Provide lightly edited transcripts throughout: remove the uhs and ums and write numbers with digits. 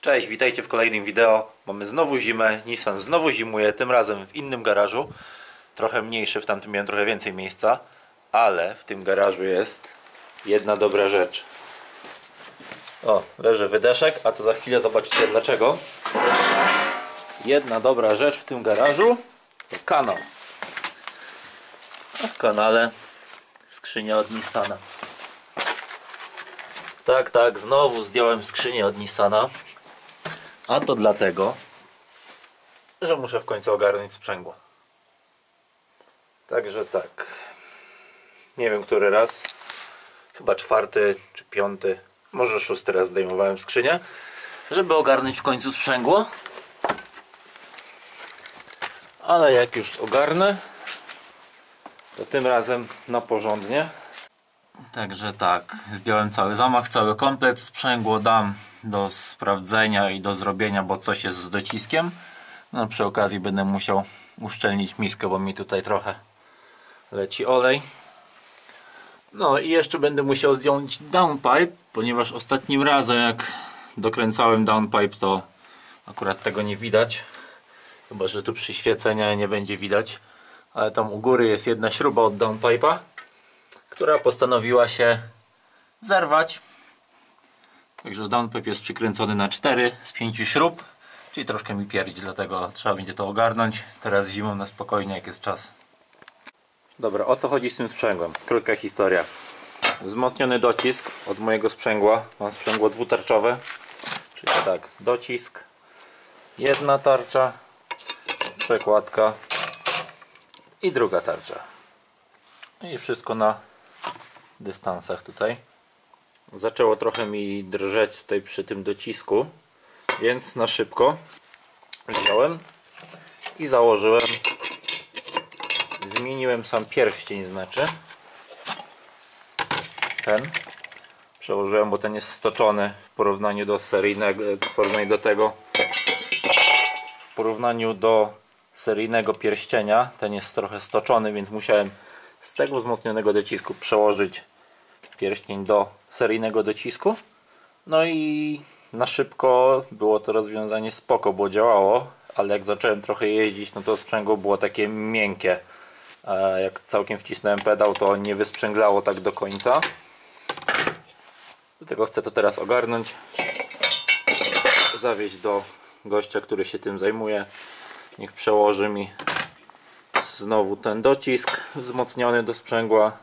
Cześć, witajcie w kolejnym wideo. Mamy znowu zimę, Nissan znowu zimuje, tym razem w innym garażu. Trochę mniejszy, w tamtym miałem trochę więcej miejsca. Ale w tym garażu jest jedna dobra rzecz. O, leży wydeszek, a to za chwilę zobaczycie dlaczego. Jedna dobra rzecz w tym garażu to kanał. A w kanale skrzynia od Nissana. Tak, znowu zdjąłem skrzynię od Nissana. A to dlatego, że muszę w końcu ogarnąć sprzęgło. Także tak. Nie wiem który raz. Chyba 4. czy 5. Może 6. raz zdejmowałem skrzynię, żeby ogarnąć w końcu sprzęgło. Ale jak już ogarnę, to tym razem na porządnie. Także tak, zdjąłem cały zamach, cały komplet, sprzęgło dam do sprawdzenia i do zrobienia, bo coś jest z dociskiem. No przy okazji będę musiał uszczelnić miskę, bo mi tutaj trochę leci olej. No i jeszcze będę musiał zdjąć downpipe, ponieważ ostatnim razem jak dokręcałem downpipe, to akurat tego nie widać. Chyba że tu przy świeceniu nie będzie widać. Ale tam u góry jest jedna śruba od downpipe'a, która postanowiła się zerwać. Także downpipe jest przykręcony na 4 z 5 śrub, czyli troszkę mi pierdzi, dlatego trzeba będzie to ogarnąć teraz zimą na spokojnie, jak jest czas. Dobra, o co chodzi z tym sprzęgłem? Krótka historia. Wzmocniony docisk od mojego sprzęgła. Mam sprzęgło dwutarczowe, czyli tak, docisk, jedna tarcza, przekładka i druga tarcza. I wszystko na dystansach tutaj. Zaczęło trochę mi drżeć tutaj przy tym docisku, więc na szybko wziąłem i założyłem. Zmieniłem sam pierścień, znaczy ten przełożyłem, bo ten jest stoczony w porównaniu do seryjnego, w porównaniu do seryjnego pierścienia. Ten jest trochę stoczony, więc musiałem z tego wzmocnionego docisku przełożyć pierścień do seryjnego docisku. No i na szybko było to rozwiązanie spoko, bo działało, ale jak zacząłem trochę jeździć, no to sprzęgło było takie miękkie. A jak całkiem wcisnąłem pedał, to nie wysprzęglało tak do końca. Dlatego chcę to teraz ogarnąć, zawieźć do gościa, który się tym zajmuje. Niech przełoży mi znowu ten docisk wzmocniony do sprzęgła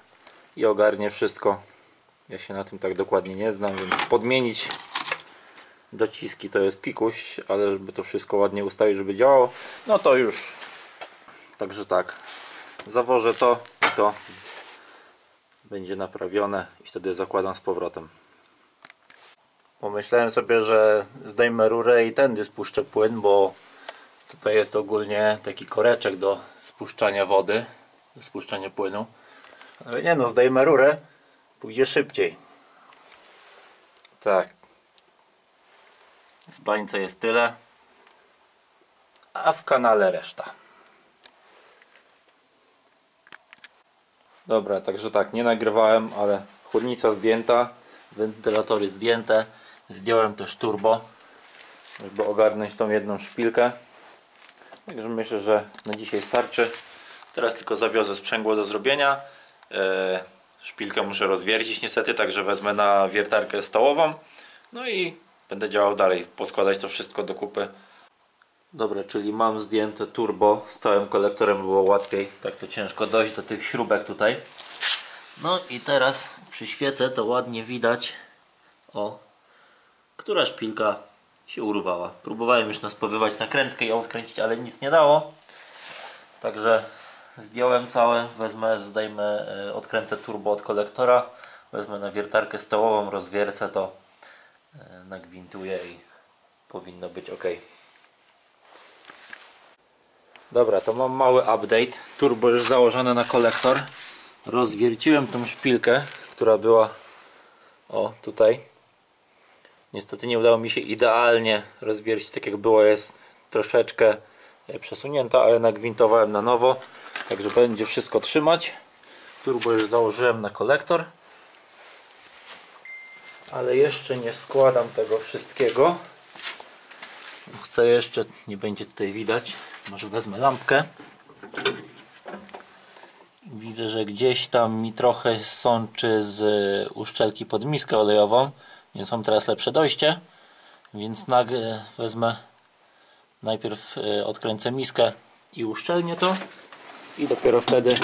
i ogarnie wszystko. Ja się na tym tak dokładnie nie znam, więc podmienić dociski to jest pikuś, ale żeby to wszystko ładnie ustawić, żeby działało, no to już. Także tak, zawożę to i to będzie naprawione i wtedy zakładam z powrotem. Pomyślałem sobie, że zdejmę rurę i tędy spuszczę płyn, bo tutaj jest ogólnie taki koreczek do spuszczania wody, do spuszczania płynu. Ale nie no, zdejmę rurę, pójdzie szybciej. Tak. W bańce jest tyle, a w kanale reszta. Dobra, także tak, nie nagrywałem, ale chłodnica zdjęta, wentylatory zdjęte. Zdjąłem też turbo, żeby ogarnąć tą jedną szpilkę. Także myślę, że na dzisiaj starczy. Teraz tylko zawiozę sprzęgło do zrobienia. Szpilkę muszę rozwiercić niestety, także wezmę na wiertarkę stołową. No i będę działał dalej, poskładać to wszystko do kupy. Dobra, czyli mam zdjęte turbo z całym kolektorem, było łatwiej. Tak to ciężko dojść do tych śrubek tutaj. No i teraz przy świece to ładnie widać, o, która szpilka się urwała. Próbowałem już naspowywać nakrętkę i ją odkręcić, ale nic nie dało. Także zdjąłem całe, zdejmę, odkręcę turbo od kolektora, wezmę na wiertarkę stołową, rozwiercę to, nagwintuję i powinno być ok. Dobra, to mam mały update. Turbo już założone na kolektor. Rozwierciłem tą szpilkę, która była tutaj. Niestety nie udało mi się idealnie rozwiercić, tak jak było, jest troszeczkę przesunięta, ale nagwintowałem na nowo, także będzie wszystko trzymać. Turbo już założyłem na kolektor, ale jeszcze nie składam tego wszystkiego, puszce jeszcze, nie będzie tutaj widać, może wezmę lampkę. Widzę, że gdzieś tam mi trochę sączy z uszczelki pod miskę olejową, więc mam teraz lepsze dojście, więc wezmę, najpierw odkręcę miskę i uszczelnię to i dopiero wtedy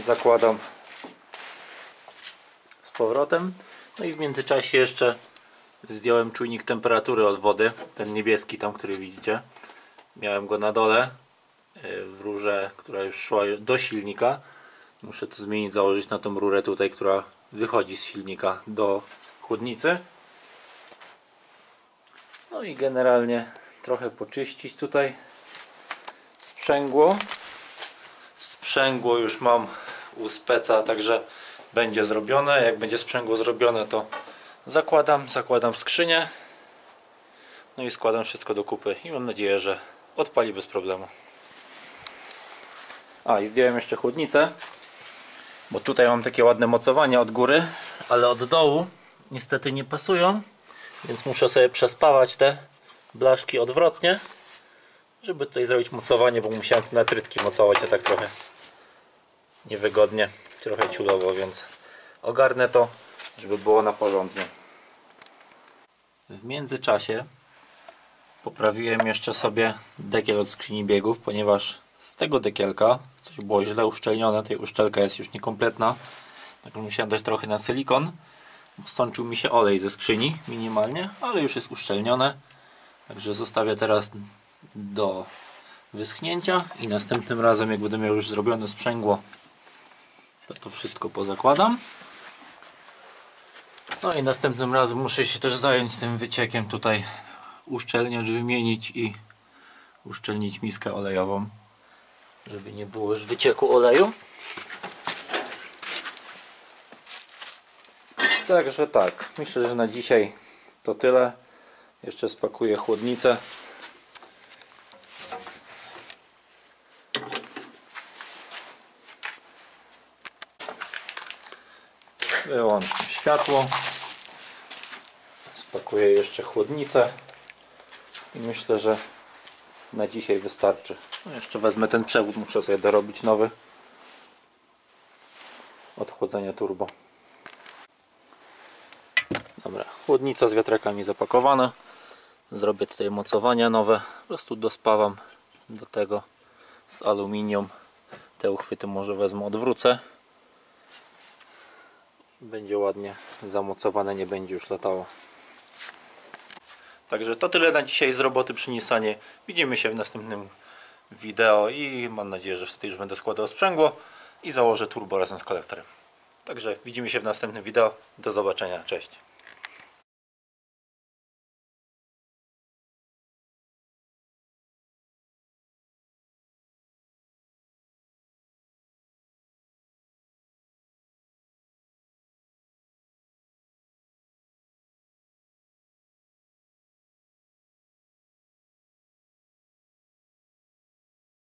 zakładam z powrotem. No i w międzyczasie jeszcze zdjąłem czujnik temperatury od wody, ten niebieski tam, który widzicie. Miałem go na dole w rurze, która już szła do silnika. Muszę to zmienić, założyć na tą rurę tutaj, która wychodzi z silnika do chłodnicy. No i generalnie trochę poczyścić tutaj sprzęgło. Sprzęgło już mam u speca, także będzie zrobione. Jak będzie sprzęgło zrobione, to zakładam skrzynię. No i składam wszystko do kupy i mam nadzieję, że odpali bez problemu. A i zdjąłem jeszcze chłodnicę, bo tutaj mam takie ładne mocowania od góry, ale od dołu niestety nie pasują, więc muszę sobie przespawać te blaszki odwrotnie, żeby tutaj zrobić mocowanie, bo musiałem na trytki mocować, a tak trochę niewygodnie, trochę ciulowo, więc ogarnę to, żeby było na porządnie. W międzyczasie poprawiłem jeszcze sobie dekiel od skrzyni biegów, ponieważ z tego dekielka coś było źle uszczelnione, tej uszczelka jest już niekompletna, także musiałem dać trochę na silikon. Sączył mi się olej ze skrzyni minimalnie, ale już jest uszczelnione, także zostawię teraz do wyschnięcia i następnym razem, jak będę miał już zrobione sprzęgło, to wszystko pozakładam. No i następnym razem muszę się też zająć tym wyciekiem tutaj, uszczelniacz wymienić i uszczelnić miskę olejową, żeby nie było już wycieku oleju. Także tak, myślę, że na dzisiaj to tyle. Jeszcze spakuję chłodnicę. Wyłączę światło. Spakuję jeszcze chłodnicę i myślę, że na dzisiaj wystarczy. No jeszcze wezmę ten przewód, muszę sobie dorobić nowy od chłodzenia turbo. Dobra, chłodnica z wiatrakami zapakowana. Zrobię tutaj mocowania nowe. Po prostu dospawam do tego z aluminium. Te uchwyty może wezmę, odwrócę. Będzie ładnie zamocowane, nie będzie już latało. Także to tyle na dzisiaj z roboty przy Nissanie. Widzimy się w następnym wideo i mam nadzieję, że wtedy już będę składał sprzęgło i założę turbo razem z kolektorem. Także widzimy się w następnym wideo. Do zobaczenia. Cześć.